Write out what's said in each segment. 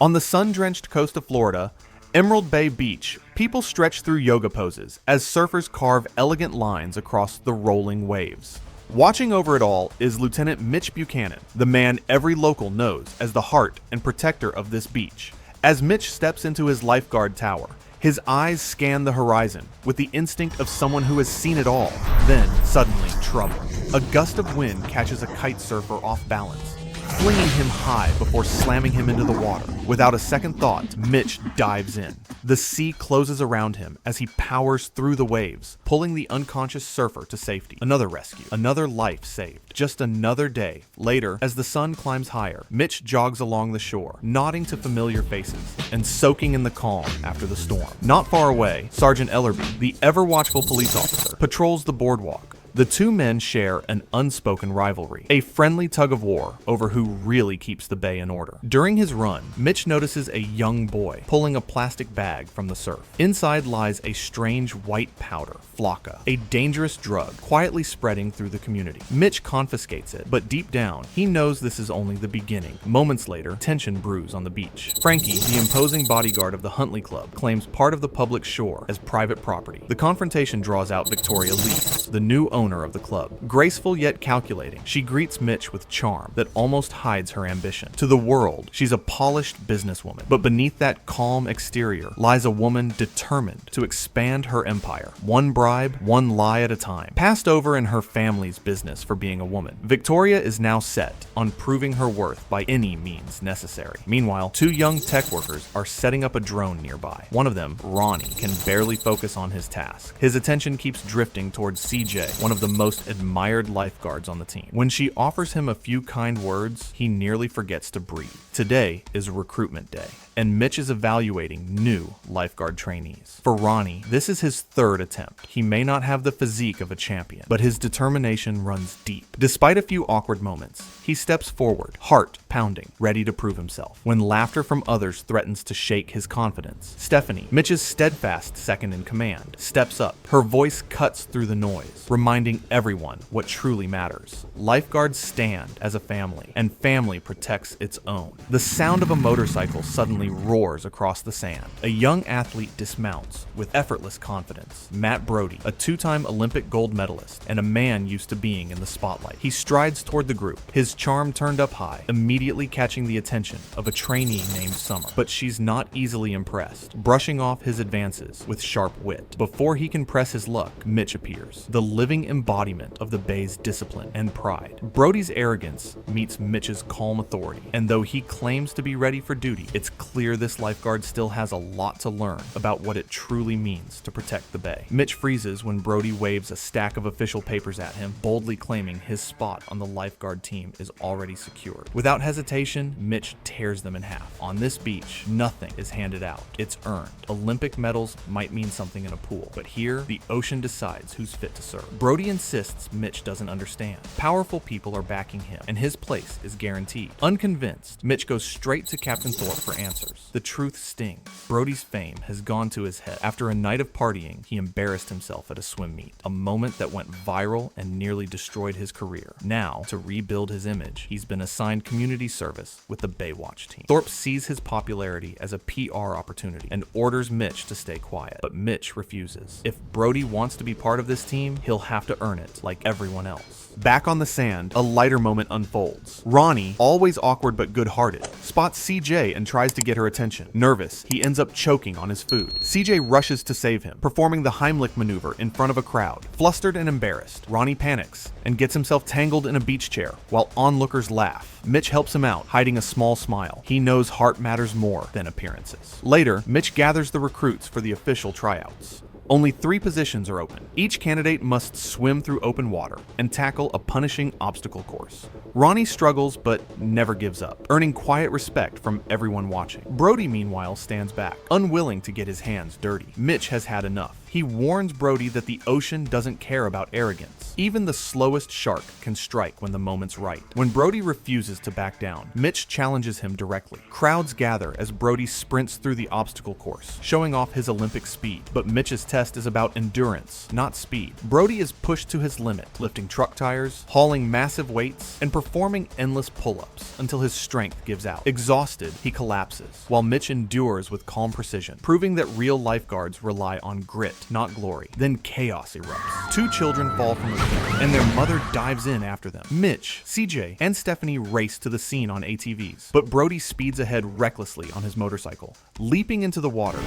On the sun-drenched coast of Florida, Emerald Bay Beach, people stretch through yoga poses as surfers carve elegant lines across the rolling waves. Watching over it all is Lieutenant Mitch Buchannon, the man every local knows as the heart and protector of this beach. As Mitch steps into his lifeguard tower, his eyes scan the horizon with the instinct of someone who has seen it all. Then, suddenly, trouble. A gust of wind catches a kite surfer off balance, flinging him high before slamming him into the water. Without a second thought, Mitch dives in. The sea closes around him as he powers through the waves, pulling the unconscious surfer to safety. Another rescue, another life saved. Just another day. Later, as the sun climbs higher, Mitch jogs along the shore, nodding to familiar faces and soaking in the calm after the storm. Not far away, Sergeant Ellerby, the ever-watchful police officer, patrols the boardwalk. The two men share an unspoken rivalry, a friendly tug-of-war over who really keeps the bay in order. During his run, Mitch notices a young boy pulling a plastic bag from the surf. Inside lies a strange white powder, flocka, a dangerous drug quietly spreading through the community. Mitch confiscates it, but deep down, he knows this is only the beginning. Moments later, tension brews on the beach. Frankie, the imposing bodyguard of the Huntley Club, claims part of the public shore as private property. The confrontation draws out Victoria Leeds, the new owner of the club. Graceful yet calculating, she greets Mitch with charm that almost hides her ambition. To the world, she's a polished businesswoman, but beneath that calm exterior lies a woman determined to expand her empire. One bribe, one lie at a time. Passed over in her family's business for being a woman, Victoria is now set on proving her worth by any means necessary. Meanwhile, two young tech workers are setting up a drone nearby. One of them, Ronnie, can barely focus on his task. His attention keeps drifting towards CJ, one of the most admired lifeguards on the team. When she offers him a few kind words, he nearly forgets to breathe. Today is recruitment day, and Mitch is evaluating new lifeguard trainees. For Ronnie, this is his third attempt. He may not have the physique of a champion, but his determination runs deep. Despite a few awkward moments, he steps forward, heart pounding, ready to prove himself. When laughter from others threatens to shake his confidence, Stephanie, Mitch's steadfast second in command, steps up. Her voice cuts through the noise, reminding everyone what truly matters. Lifeguards stand as a family, and family protects its own. The sound of a motorcycle suddenly roars across the sand. A young athlete dismounts with effortless confidence. Matt Brody, a two-time Olympic gold medalist and a man used to being in the spotlight. He strides toward the group, his charm turned up high, immediately catching the attention of a trainee named Summer. But she's not easily impressed, brushing off his advances with sharp wit. Before he can press his luck, Mitch appears, the living embodiment of the Bay's discipline and pride. Brody's arrogance meets Mitch's calm authority, and though he claims to be ready for duty, it's clear this lifeguard still has a lot to learn about what it truly means to protect the Bay. Mitch freezes when Brody waves a stack of official papers at him, boldly claiming his spot on the lifeguard team is already secured. Without hesitation, Mitch tears them in half. On this beach, nothing is handed out. It's earned. Olympic medals might mean something in a pool, but here, the ocean decides who's fit to serve. Brody insists Mitch doesn't understand. Powerful people are backing him, and his place is guaranteed. Unconvinced, Mitch goes straight to Captain Thorpe for answers. The truth stings. Brody's fame has gone to his head. After a night of partying, he embarrassed himself at a swim meet, a moment that went viral and nearly destroyed his career. Now, to rebuild his image, he's been assigned community service with the Baywatch team. Thorpe sees his popularity as a PR opportunity and orders Mitch to stay quiet, but Mitch refuses. If Brody wants to be part of this team, he'll have to earn it like everyone else. Back on the sand, a lighter moment unfolds. Ronnie, always awkward but good-hearted, spots CJ and tries to get her attention. Nervous, he ends up choking on his food. CJ rushes to save him, performing the Heimlich maneuver in front of a crowd. Flustered and embarrassed, Ronnie panics and gets himself tangled in a beach chair while onlookers laugh. Mitch helps him out, hiding a small smile. He knows heart matters more than appearances. Later, Mitch gathers the recruits for the official tryouts. Only 3 positions are open. Each candidate must swim through open water and tackle a punishing obstacle course. Ronnie struggles but never gives up, earning quiet respect from everyone watching. Brody, meanwhile, stands back, unwilling to get his hands dirty. Mitch has had enough. He warns Brody that the ocean doesn't care about arrogance. Even the slowest shark can strike when the moment's right. When Brody refuses to back down, Mitch challenges him directly. Crowds gather as Brody sprints through the obstacle course, showing off his Olympic speed. But Mitch's test is about endurance, not speed. Brody is pushed to his limit, lifting truck tires, hauling massive weights, and performing endless pull-ups until his strength gives out. Exhausted, he collapses, while Mitch endures with calm precision, proving that real lifeguards rely on grit, not glory. Then chaos erupts. Two children fall from a cliff, and their mother dives in after them. Mitch, CJ, and Stephanie race to the scene on ATVs, but Brody speeds ahead recklessly on his motorcycle, leaping into the water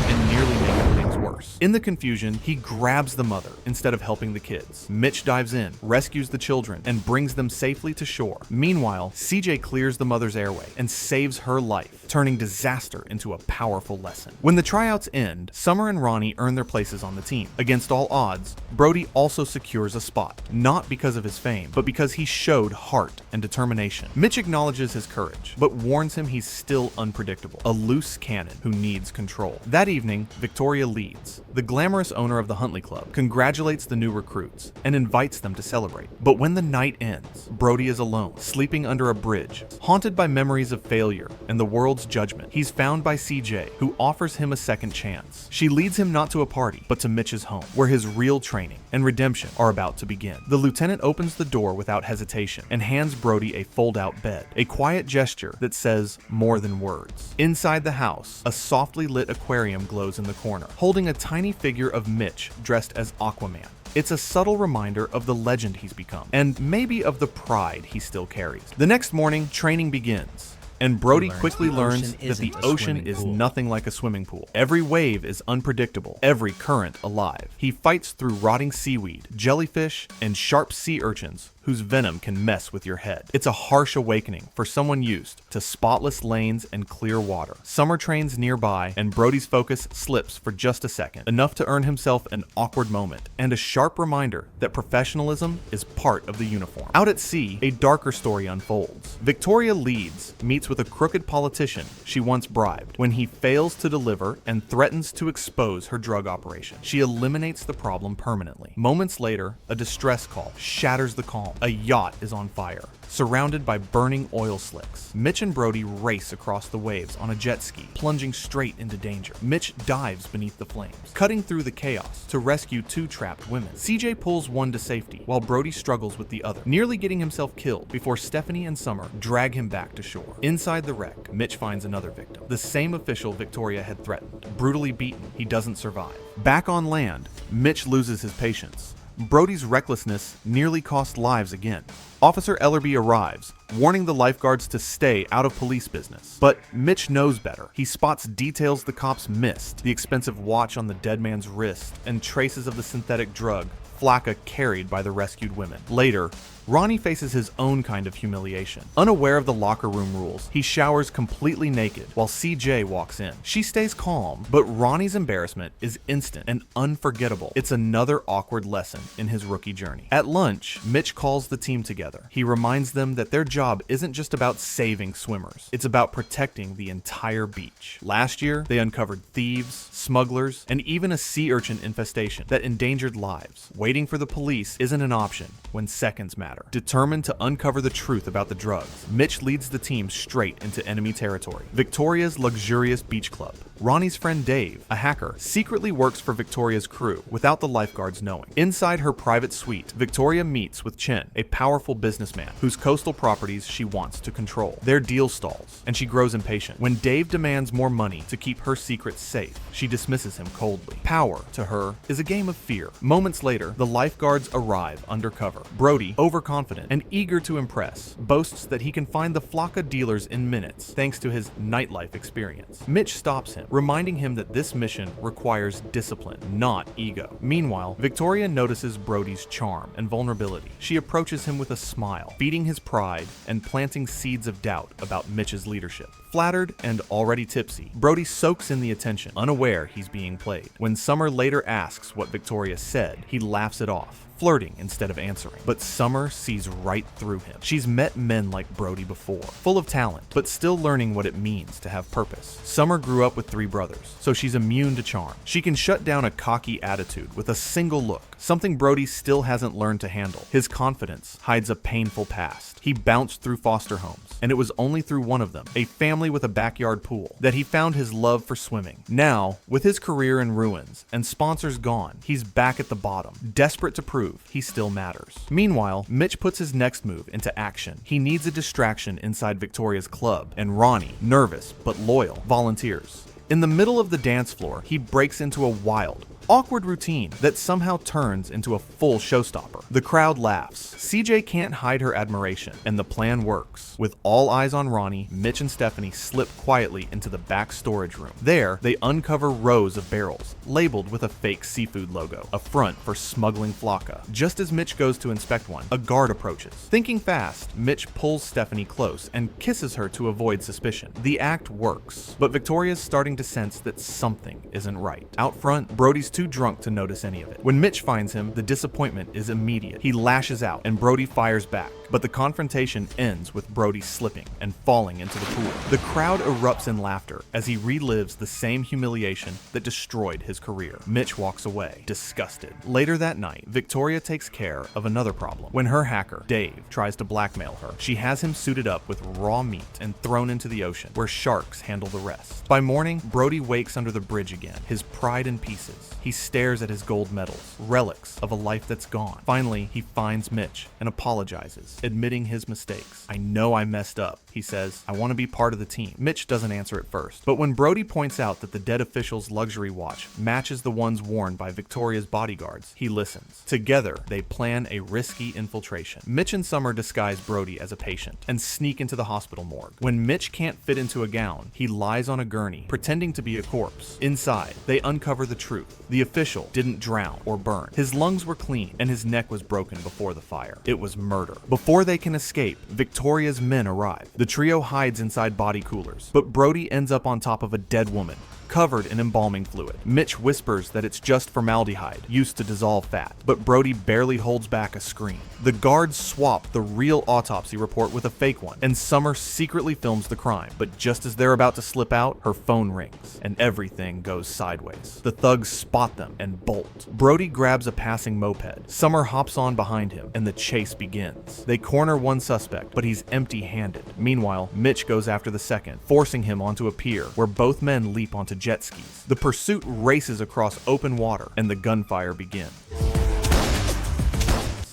and nearly making things worse. In the confusion, he grabs the mother instead of helping the kids. Mitch dives in, rescues the children, and brings them safely to shore. Meanwhile, CJ clears the mother's airway and saves her life, turning disaster into a powerful lesson. When the tryouts end, Summer and Ronnie earn their places on the team. Against all odds, Brody also secures a spot, not because of his fame, but because he showed heart and determination. Mitch acknowledges his courage, but warns him he's still unpredictable, a loose cannon who needs control. That evening, Victoria leads. The glamorous owner of the Huntley Club congratulates the new recruits and invites them to celebrate. But when the night ends, Brody is alone, sleeping under a bridge, haunted by memories of failure and the world's judgment. He's found by CJ, who offers him a second chance. She leads him not to a party, but to Mitch's home, where his real training and redemption are about to begin. The lieutenant opens the door without hesitation and hands Brody a fold-out bed, a quiet gesture that says more than words. Inside the house, a softly lit aquarium glows in the corner, holding a tiny figure of Mitch dressed as Aquaman. It's a subtle reminder of the legend he's become, and maybe of the pride he still carries. The next morning, training begins, and Brody quickly learns that the ocean is nothing like a swimming pool. Every wave is unpredictable, every current alive. He fights through rotting seaweed, jellyfish, and sharp sea urchins whose venom can mess with your head. It's a harsh awakening for someone used to spotless lanes and clear water. Summer trains nearby, and Brody's focus slips for just a second, enough to earn himself an awkward moment and a sharp reminder that professionalism is part of the uniform. Out at sea, a darker story unfolds. Victoria leads, meets with a crooked politician she once bribed. When he fails to deliver and threatens to expose her drug operation, she eliminates the problem permanently. Moments later, a distress call shatters the calm. A yacht is on fire, surrounded by burning oil slicks. Mitch and Brody race across the waves on a jet ski, plunging straight into danger. Mitch dives beneath the flames, cutting through the chaos to rescue two trapped women. CJ pulls one to safety, while Brody struggles with the other, nearly getting himself killed before Stephanie and Summer drag him back to shore. Inside the wreck, Mitch finds another victim, the same official Victoria had threatened. Brutally beaten, he doesn't survive. Back on land, Mitch loses his patience. Brody's recklessness nearly cost lives again. Officer Ellerby arrives, warning the lifeguards to stay out of police business. But Mitch knows better. He spots details the cops missed: the expensive watch on the dead man's wrist and traces of the synthetic drug Flacca carried by the rescued women. Later, Ronnie faces his own kind of humiliation. Unaware of the locker room rules, he showers completely naked while CJ walks in. She stays calm, but Ronnie's embarrassment is instant and unforgettable. It's another awkward lesson in his rookie journey. At lunch, Mitch calls the team together. He reminds them that their job isn't just about saving swimmers. It's about protecting the entire beach. Last year, they uncovered thieves, smugglers, and even a sea urchin infestation that endangered lives. Waiting for the police isn't an option when seconds matter. Determined to uncover the truth about the drugs, Mitch leads the team straight into enemy territory. Victoria's luxurious beach club. Ronnie's friend Dave, a hacker, secretly works for Victoria's crew without the lifeguards knowing. Inside her private suite, Victoria meets with Chen, a powerful businessman whose coastal properties she wants to control. Their deal stalls, and she grows impatient. When Dave demands more money to keep her secrets safe, she dismisses him coldly. Power, to her, is a game of fear. Moments later, the lifeguards arrive undercover. Brody, overconfident and eager to impress, boasts that he can find the Flacca dealers in minutes thanks to his nightlife experience. Mitch stops him, reminding him that this mission requires discipline, not ego. Meanwhile, Victoria notices Brody's charm and vulnerability. She approaches him with a smile, feeding his pride and planting seeds of doubt about Mitch's leadership. Flattered and already tipsy, Brody soaks in the attention, unaware he's being played. When Summer later asks what Victoria said, he laughs it off, flirting instead of answering. But Summer sees right through him. She's met men like Brody before, full of talent, but still learning what it means to have purpose. Summer grew up with 3 brothers, so she's immune to charm. She can shut down a cocky attitude with a single look, something Brody still hasn't learned to handle. His confidence hides a painful past. He bounced through foster homes, and it was only through one of them, a family with a backyard pool, that he found his love for swimming. Now, with his career in ruins and sponsors gone, he's back at the bottom, desperate to prove he still matters. Meanwhile, Mitch puts his next move into action. He needs a distraction inside Victoria's club, and Ronnie, nervous but loyal, volunteers. In the middle of the dance floor, he breaks into a wild, awkward routine that somehow turns into a full showstopper. The crowd laughs. CJ can't hide her admiration, and the plan works. With all eyes on Ronnie, Mitch and Stephanie slip quietly into the back storage room. There, they uncover rows of barrels, labeled with a fake seafood logo, a front for smuggling flocka. Just as Mitch goes to inspect one, a guard approaches. Thinking fast, Mitch pulls Stephanie close and kisses her to avoid suspicion. The act works, but Victoria's starting to sense that something isn't right. Out front, Brody's too drunk to notice any of it. When Mitch finds him, the disappointment is immediate. He lashes out, and Brody fires back, but the confrontation ends with Brody slipping and falling into the pool. The crowd erupts in laughter as he relives the same humiliation that destroyed his career. Mitch walks away, disgusted. Later that night, Victoria takes care of another problem. When her hacker, Dave, tries to blackmail her, she has him suited up with raw meat and thrown into the ocean, where sharks handle the rest. By morning, Brody wakes under the bridge again, his pride in pieces. He stares at his gold medals, relics of a life that's gone. Finally, he finds Mitch and apologizes, admitting his mistakes. "I know I messed up," he says. "I want to be part of the team." Mitch doesn't answer at first, but when Brody points out that the dead official's luxury watch matches the ones worn by Victoria's bodyguards, he listens. Together, they plan a risky infiltration. Mitch and Summer disguise Brody as a patient and sneak into the hospital morgue. When Mitch can't fit into a gown, he lies on a gurney, pretending to be a corpse. Inside, they uncover the truth. The official didn't drown or burn. His lungs were clean, and his neck was broken before the fire. It was murder. Before they can escape, Victoria's men arrive. The trio hides inside body coolers, but Brody ends up on top of a dead woman, covered in embalming fluid. Mitch whispers that it's just formaldehyde, used to dissolve fat, but Brody barely holds back a scream. The guards swap the real autopsy report with a fake one, and Summer secretly films the crime. But just as they're about to slip out, her phone rings, and everything goes sideways. The thugs spot them and bolt. Brody grabs a passing moped. Summer hops on behind him, and the chase begins. They corner one suspect, but he's empty-handed. Meanwhile, Mitch goes after the second, forcing him onto a pier, where both men leap onto jet skis. The pursuit races across open water, and the gunfire begins.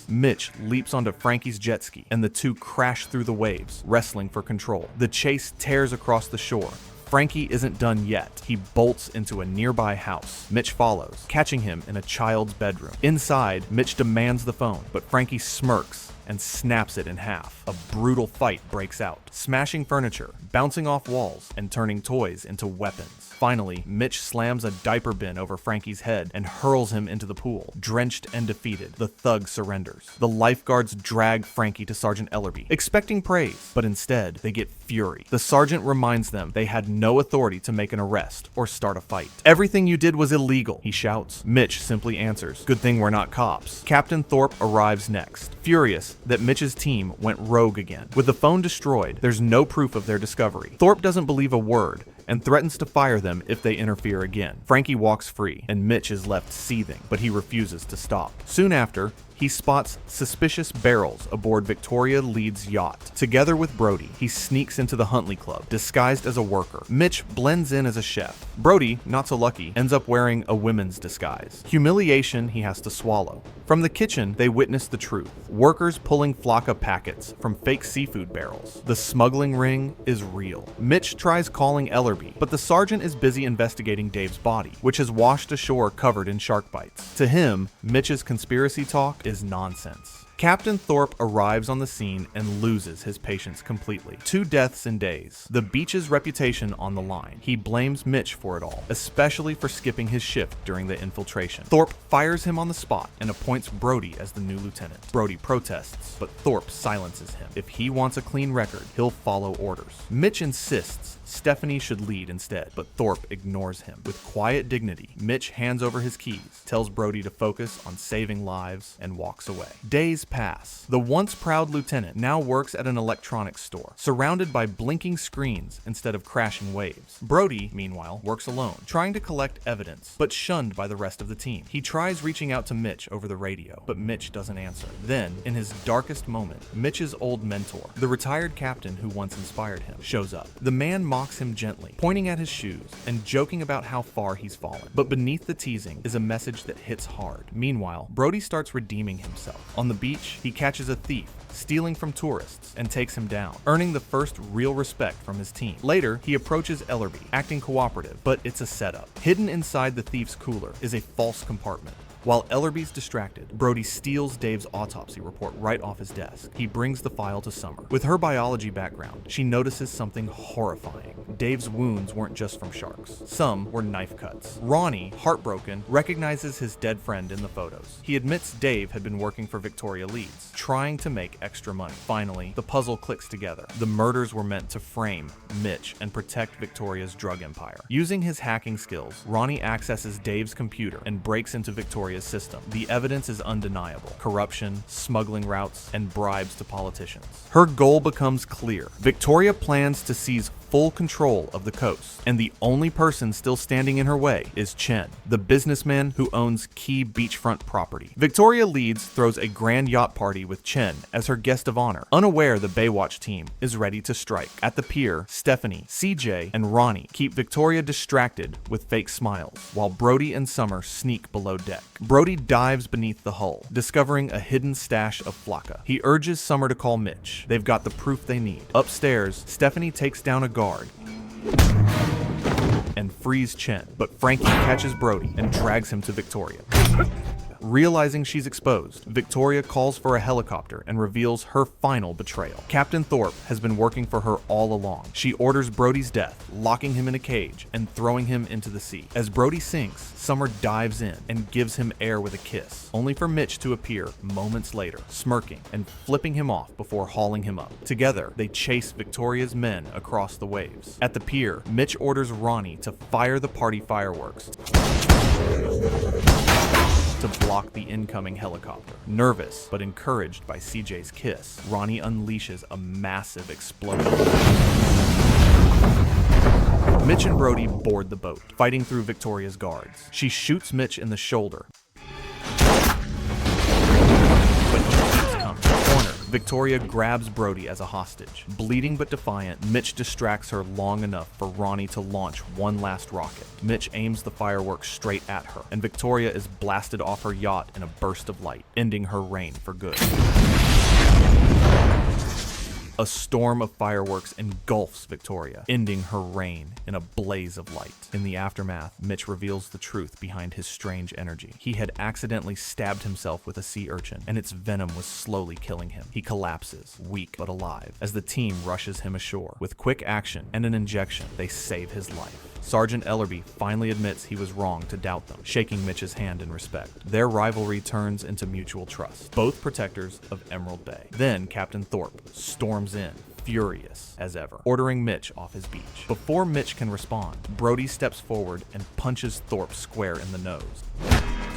Mitch leaps onto Frankie's jet ski, and the two crash through the waves, wrestling for control. The chase tears across the shore. Frankie isn't done yet. He bolts into a nearby house. Mitch follows, catching him in a child's bedroom. Inside, Mitch demands the phone, but Frankie smirks and snaps it in half. A brutal fight breaks out, smashing furniture, bouncing off walls, and turning toys into weapons. Finally, Mitch slams a diaper bin over Frankie's head and hurls him into the pool. Drenched and defeated, the thug surrenders. The lifeguards drag Frankie to Sergeant Ellerby, expecting praise, but instead, they get fury. The sergeant reminds them they had no authority to make an arrest or start a fight. "Everything you did was illegal," he shouts. Mitch simply answers, "Good thing we're not cops." Captain Thorpe arrives next, furious that Mitch's team went rogue again. With the phone destroyed, there's no proof of their discovery. Thorpe doesn't believe a word and threatens to fire them if they interfere again. Frankie walks free, and Mitch is left seething, but he refuses to stop. Soon after, he spots suspicious barrels aboard Victoria Leeds' yacht. Together with Brody, he sneaks into the Huntley Club, disguised as a worker. Mitch blends in as a chef. Brody, not so lucky, ends up wearing a women's disguise. Humiliation he has to swallow. From the kitchen, they witness the truth. Workers pulling flocka packets from fake seafood barrels. The smuggling ring is real. Mitch tries calling Ellerby, but the sergeant is busy investigating Dave's body, which has washed ashore covered in shark bites. To him, Mitch's conspiracy talk is nonsense. Captain Thorpe arrives on the scene and loses his patience completely. 2 deaths in days. The beach's reputation on the line. He blames Mitch for it all, especially for skipping his shift during the infiltration. Thorpe fires him on the spot and appoints Brody as the new lieutenant. Brody protests, but Thorpe silences him. If he wants a clean record, he'll follow orders. Mitch insists Stephanie should lead instead, but Thorpe ignores him. With quiet dignity, Mitch hands over his keys, tells Brody to focus on saving lives, and walks away. Days pass. The once proud lieutenant now works at an electronics store, surrounded by blinking screens instead of crashing waves. Brody, meanwhile, works alone, trying to collect evidence, but shunned by the rest of the team. He tries reaching out to Mitch over the radio, but Mitch doesn't answer. Then, in his darkest moment, Mitch's old mentor, the retired captain who once inspired him, shows up. The man mocks him gently, pointing at his shoes and joking about how far he's fallen. But beneath the teasing is a message that hits hard. Meanwhile, Brody starts redeeming himself. On the beach, he catches a thief stealing from tourists and takes him down, earning the first real respect from his team. Later, he approaches Ellerby, acting cooperative, but it's a setup. Hidden inside the thief's cooler is a false compartment. While Ellerby's distracted, Brody steals Dave's autopsy report right off his desk. He brings the file to Summer. With her biology background, she notices something horrifying. Dave's wounds weren't just from sharks. Some were knife cuts. Ronnie, heartbroken, recognizes his dead friend in the photos. He admits Dave had been working for Victoria Leeds, trying to make extra money. Finally, the puzzle clicks together. The murders were meant to frame Mitch and protect Victoria's drug empire. Using his hacking skills, Ronnie accesses Dave's computer and breaks into Victoria's system. The evidence is undeniable: corruption, smuggling routes, and bribes to politicians. Her goal becomes clear. Victoria plans to seize full control of the coast, and the only person still standing in her way is Chen, the businessman who owns key beachfront property. Victoria Leeds throws a grand yacht party with Chen as her guest of honor, unaware the Baywatch team is ready to strike. At the pier, Stephanie, CJ, and Ronnie keep Victoria distracted with fake smiles, while Brody and Summer sneak below deck. Brody dives beneath the hull, discovering a hidden stash of flakka. He urges Summer to call Mitch. They've got the proof they need. Upstairs, Stephanie takes down a guard and frees Chen, but Frankie catches Brody and drags him to Victoria. Realizing she's exposed, Victoria calls for a helicopter and reveals her final betrayal. Captain Thorpe has been working for her all along. She orders Brody's death, locking him in a cage and throwing him into the sea. As Brody sinks, Summer dives in and gives him air with a kiss, only for Mitch to appear moments later, smirking and flipping him off before hauling him up. Together, they chase Victoria's men across the waves. At the pier, Mitch orders Ronnie to fire the party fireworks to block the incoming helicopter. Nervous, but encouraged by CJ's kiss, Ronnie unleashes a massive explosion. Mitch and Brody board the boat, fighting through Victoria's guards. She shoots Mitch in the shoulder, Victoria grabs Brody as a hostage. Bleeding but defiant, Mitch distracts her long enough for Ronnie to launch one last rocket. Mitch aims the fireworks straight at her, and Victoria is blasted off her yacht in a burst of light, ending her reign for good. A storm of fireworks engulfs Victoria, ending her reign in a blaze of light. In the aftermath, Mitch reveals the truth behind his strange energy. He had accidentally stabbed himself with a sea urchin, and its venom was slowly killing him. He collapses, weak but alive, as the team rushes him ashore. With quick action and an injection, they save his life. Sergeant Ellerby finally admits he was wrong to doubt them, shaking Mitch's hand in respect. Their rivalry turns into mutual trust, both protectors of Emerald Bay. Then Captain Thorpe storms in, furious as ever, ordering Mitch off his beach. Before Mitch can respond, Brody steps forward and punches Thorpe square in the nose.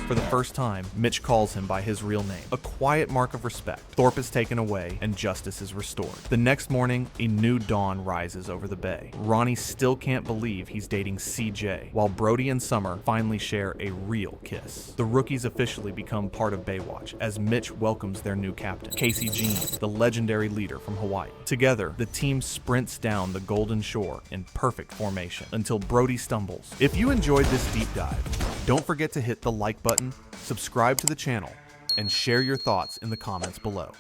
For the first time, Mitch calls him by his real name, a quiet mark of respect. Thorpe is taken away and justice is restored. The next morning, a new dawn rises over the bay. Ronnie still can't believe he's dating CJ, while Brody and Summer finally share a real kiss. The rookies officially become part of Baywatch as Mitch welcomes their new captain, Casey Jean, the legendary leader from Hawaii. Together, the team sprints down the Golden Shore in perfect formation until Brody stumbles. If you enjoyed this deep dive, don't forget to hit the like button, subscribe to the channel, and share your thoughts in the comments below.